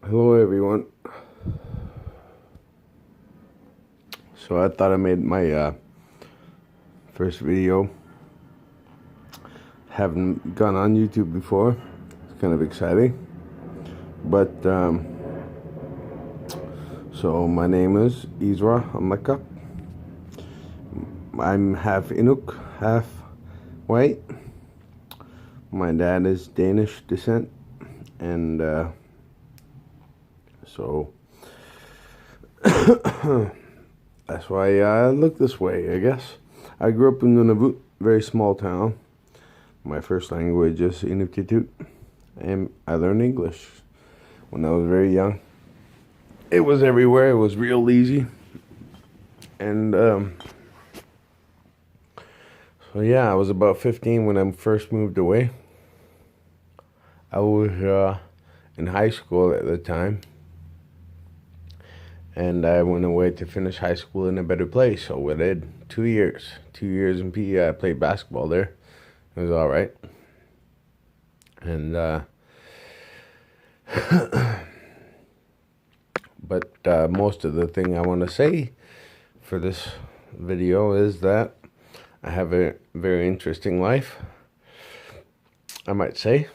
Hello everyone. So I thought I made my first video. Haven't gone on YouTube before. It's kind of exciting. But so my name is Isra Amleka. I'm half Inuk, half white. My dad is Danish descent, and so that's why I look this way, I guess. I grew up in Nunavut, very small town. My first language is Inuktitut, and I learned English when I was very young. It was everywhere. It was real easy. And so yeah, I was about 15 when I first moved away. I was in high school at the time. And I went away to finish high school in a better place. So I did 2 years. 2 years in PE. I played basketball there. It was all right. And but most of the thing I want to say for this video is that I have a very interesting life, I might say,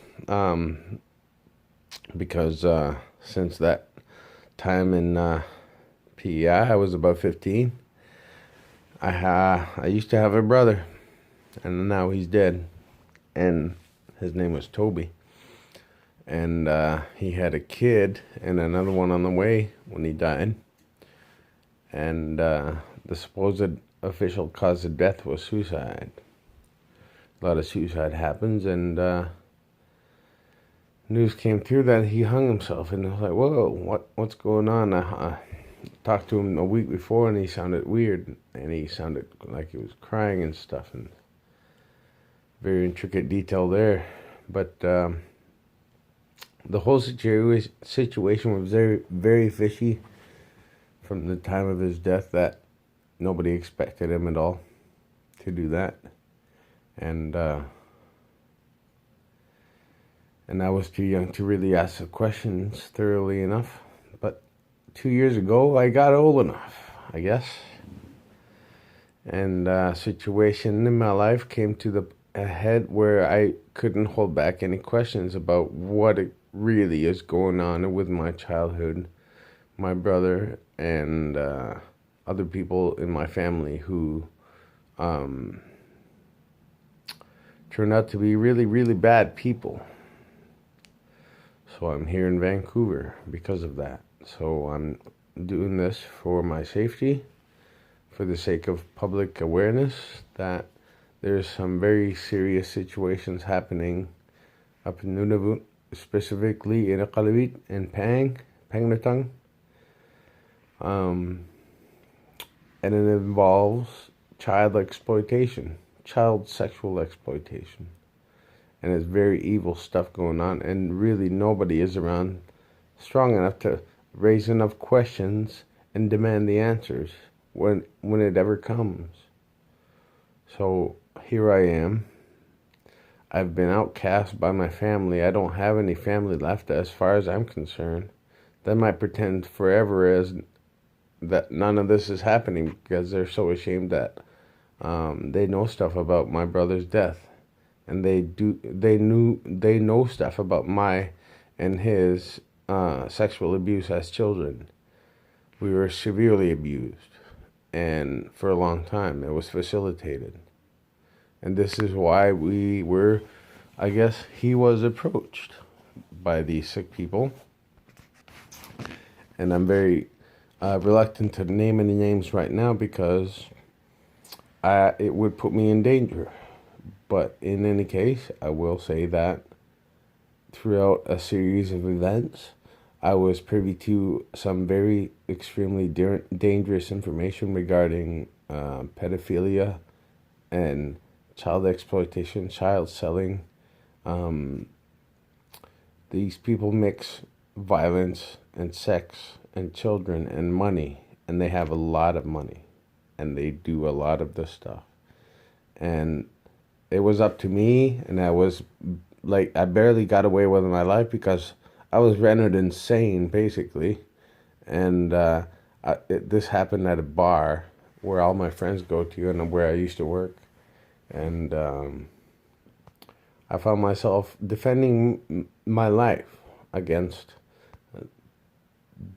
because since that time in PEI, I was about 15. I used to have a brother, and now he's dead, and his name was Toby. And he had a kid and another one on the way when he died. And the supposed official cause of death was suicide. A lot of suicide happens, and news came through that he hung himself. And I was like, whoa, what's going on? I talked to him a week before, and he sounded weird. And he sounded like he was crying and stuff. And very intricate detail there. But the whole situation was very, very fishy from the time of his death, that nobody expected him at all to do that. And I was too young to really ask the questions thoroughly enough. But 2 years ago, I got old enough, I guess. And situation in my life came to the head where I couldn't hold back any questions about what it really is going on with my childhood, my brother, and other people in my family who turned out to be really, really bad people. So I'm here in Vancouver because of that. So I'm doing this for my safety, for the sake of public awareness that there's some very serious situations happening up in Nunavut, specifically in Iqaluit and Pangnirtung. And it involves child exploitation, child sexual exploitation. And there's very evil stuff going on, and really nobody is around strong enough to raise enough questions and demand the answers when it ever comes. So here I am. I've been outcast by my family. I don't have any family left as far as I'm concerned. They might pretend forever as that none of this is happening because they're so ashamed that they know stuff about my brother's death, and they know stuff about my and his sexual abuse as children. We were severely abused, and for a long time it was facilitated. And this is why I guess he was approached by these sick people. And I'm very reluctant to name any names right now because it would put me in danger. But in any case, I will say that throughout a series of events, I was privy to some very extremely dangerous information regarding pedophilia and child exploitation, child selling. These people mix violence and sex and children and money, and they have a lot of money, and they do a lot of this stuff. And it was up to me, and I was like, I barely got away with my life because I was rendered insane basically, and this happened at a bar where all my friends go to and where I used to work, and I found myself defending my life against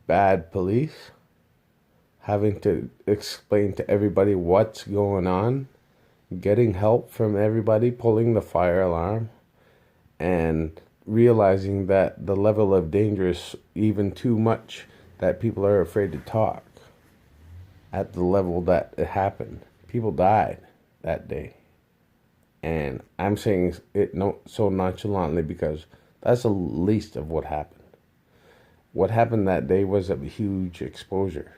bad police, having to explain to everybody what's going on, getting help from everybody, pulling the fire alarm, and realizing that the level of danger is even too much that people are afraid to talk at the level that it happened. People died that day. And I'm saying it so nonchalantly because that's the least of what happened. What happened that day was a huge exposure.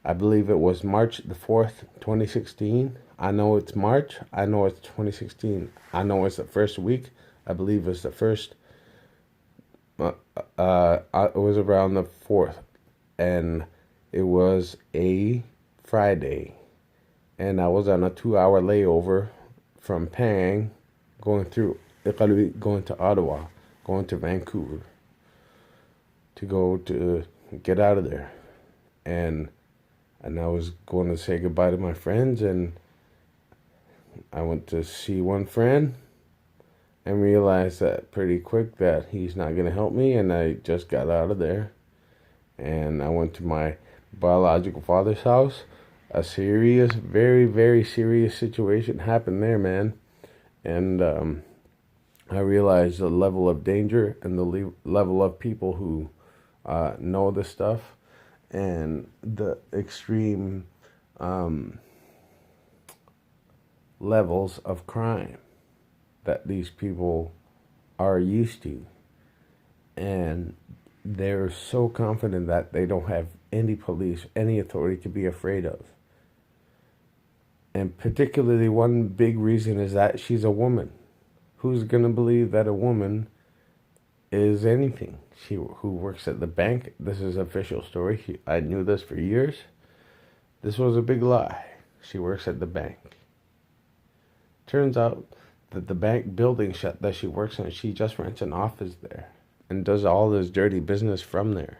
I believe it was March the 4th, 2016. I know it's March. I know it's 2016. I know it's the first week. I believe it's the first. It was around the 4th. And it was a Friday. And I was on a 2-hour layover from Pang, going to Ottawa, going to Vancouver to get out of there. And I was going to say goodbye to my friends, and I went to see one friend and realized that pretty quick that he's not going to help me, and I just got out of there. And I went to my biological father's house. A serious, very, very serious situation happened there, man. And I realized the level of danger and the level of people who know this stuff and the extreme levels of crime that these people are used to. And they're so confident that they don't have any police, any authority to be afraid of. And particularly one big reason is that she's a woman. Who's going to believe that a woman is anything? Who works at the bank. This is official story. I knew this for years. This was a big lie. She works at the bank. Turns out that the bank building that she works in, she just rents an office there and does all this dirty business from there.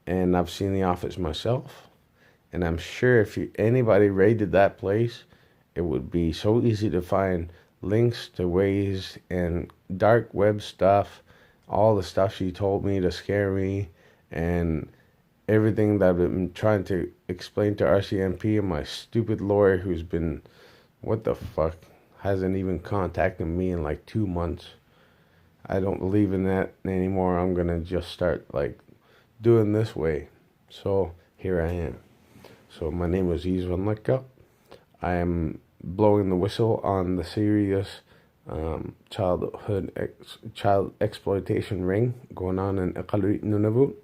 And I've seen the office myself. And I'm sure if anybody raided that place, it would be so easy to find links to ways and dark web stuff, all the stuff she told me to scare me, and everything that I've been trying to explain to RCMP and my stupid lawyer who's been, what the fuck, hasn't even contacted me in like 2 months. I don't believe in that anymore. I'm going to just start like doing this way. So here I am. So my name is Izwan Leka. I am blowing the whistle on the serious child exploitation ring going on in Iqaluit Nunavut.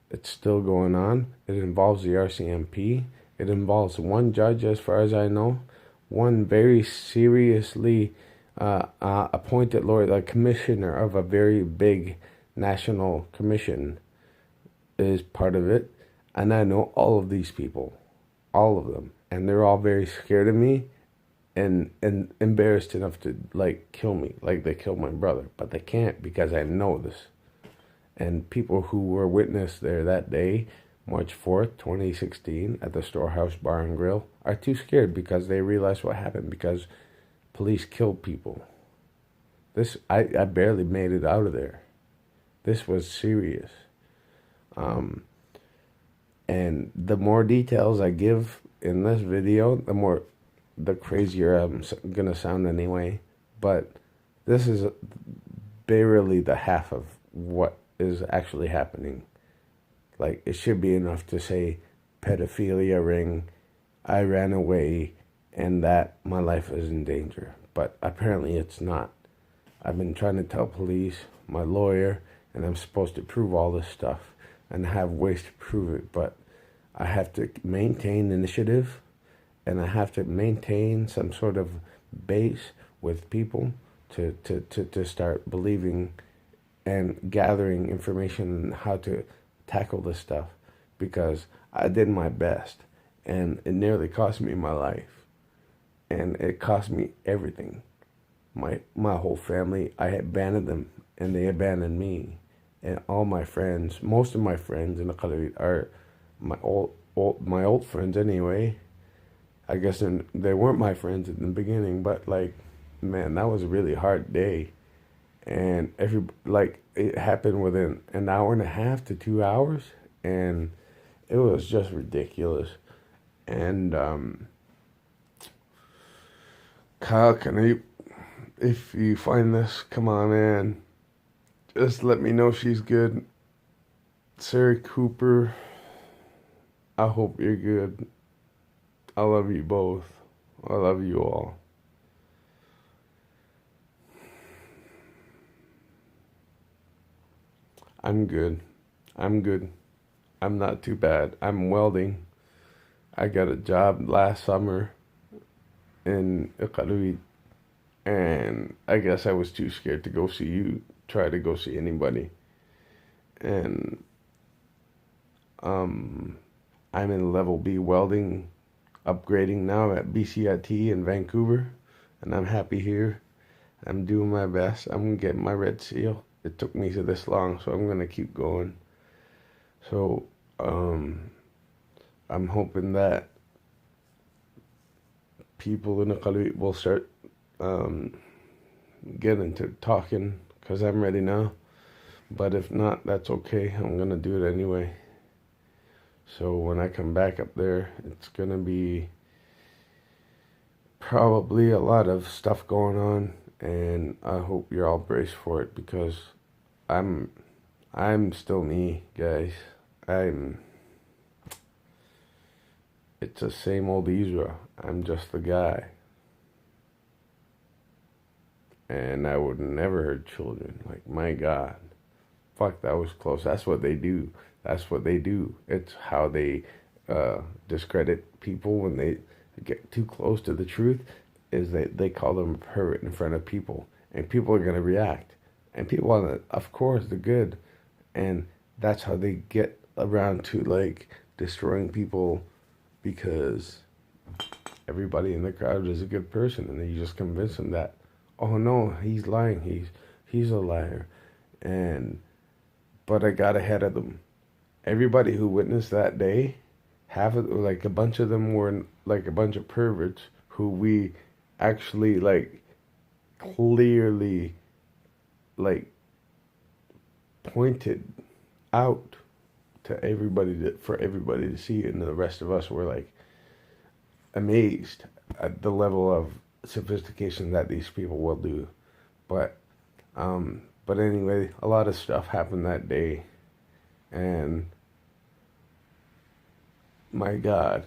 It's still going on. It involves the RCMP. It involves one judge, as far as I know, one very seriously appointed lawyer, a commissioner of a very big national commission is part of it. And I know all of these people, all of them, and they're all very scared of me and embarrassed enough to like kill me, like they killed my brother, but they can't because I know this. And people who were witness there that day, March 4th, 2016, at the Storehouse Bar and Grill, are too scared because they realize what happened because police killed people. I barely made it out of there. This was serious. And the more details I give in this video, the crazier I'm gonna sound anyway. But this is barely the half of what is actually happening. Like, it should be enough to say pedophilia ring, I ran away, and that my life is in danger. But apparently it's not. I've been trying to tell police, my lawyer, and I'm supposed to prove all this stuff and have ways to prove it, but I have to maintain initiative and I have to maintain some sort of base with people to start believing and gathering information on how to tackle this stuff, because I did my best and it nearly cost me my life and it cost me everything. My whole family, I abandoned them and they abandoned me. And all my friends, most of my friends in the Khalid are my old friends anyway. I guess they weren't my friends in the beginning, but like, man, that was a really hard day. And it happened within an hour and a half to 2 hours, and it was just ridiculous. And Kyle, if you find this, come on in. Just let me know she's good. Sarah Cooper, I hope you're good. I love you both. I love you all. I'm good. I'm good. I'm not too bad. I'm welding. I got a job last summer in Iqaluit, and I guess I was too scared to go see you, try to go see anybody. And um, I'm in level B welding, upgrading now at BCIT in Vancouver, and I'm happy here. I'm doing my best. I'm getting my red seal. It took me to this long, so I'm gonna keep going. So, um, I'm hoping that people in the Khalid will start um, getting to talking because I'm ready now. But if not, that's okay. I'm gonna do it anyway. So when I come back up there, it's gonna be probably a lot of stuff going on, and I hope you're all braced for it because I'm I'm still me, guys. I'm It's the same old Israel. I'm just the guy. And I would never hurt children. Like, my God. Fuck, that was close. That's what they do. That's what they do. It's how they discredit people when they get too close to the truth, is they call them a pervert in front of people. And people are going to react. And people want to, of course, the good. And that's how they get around to, like, destroying people because everybody in the crowd is a good person, and then you just convince them that, oh no, he's lying, he's a liar, and but I got ahead of them. Everybody who witnessed that day, half of like a bunch of them were like a bunch of perverts who we actually like clearly like pointed out to for everybody to see, and the rest of us were like amazed at the level of sophistication that these people will do. But but anyway, a lot of stuff happened that day, and my God,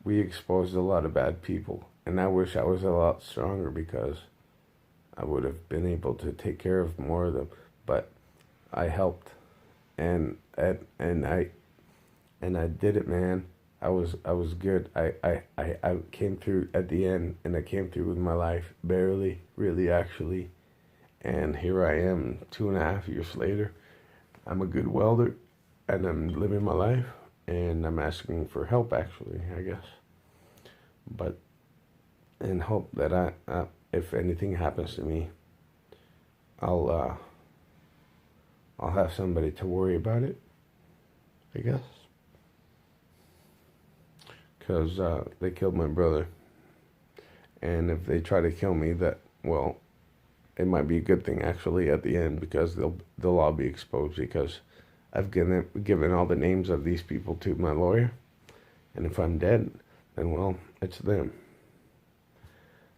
we exposed a lot of bad people, and I wish I was a lot stronger because I would have been able to take care of more of them. But I helped, and I did it, man. I was good. I came through at the end, and I came through with my life, barely, really, actually. And here I am, 2.5 years later. I'm a good welder, and I'm living my life, and I'm asking for help, actually, I guess. But and hope that if anything happens to me, I'll uh, I'll have somebody to worry about it, I guess. Because they killed my brother. And if they try to kill me, well, it might be a good thing actually at the end because they'll all be exposed because I've given all the names of these people to my lawyer. And if I'm dead, then well, it's them.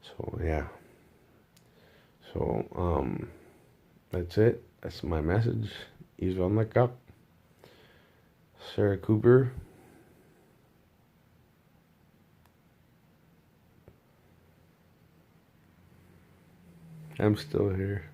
So yeah. So that's it. That's my message. Israel Nakak. Sarah Cooper. I'm still here.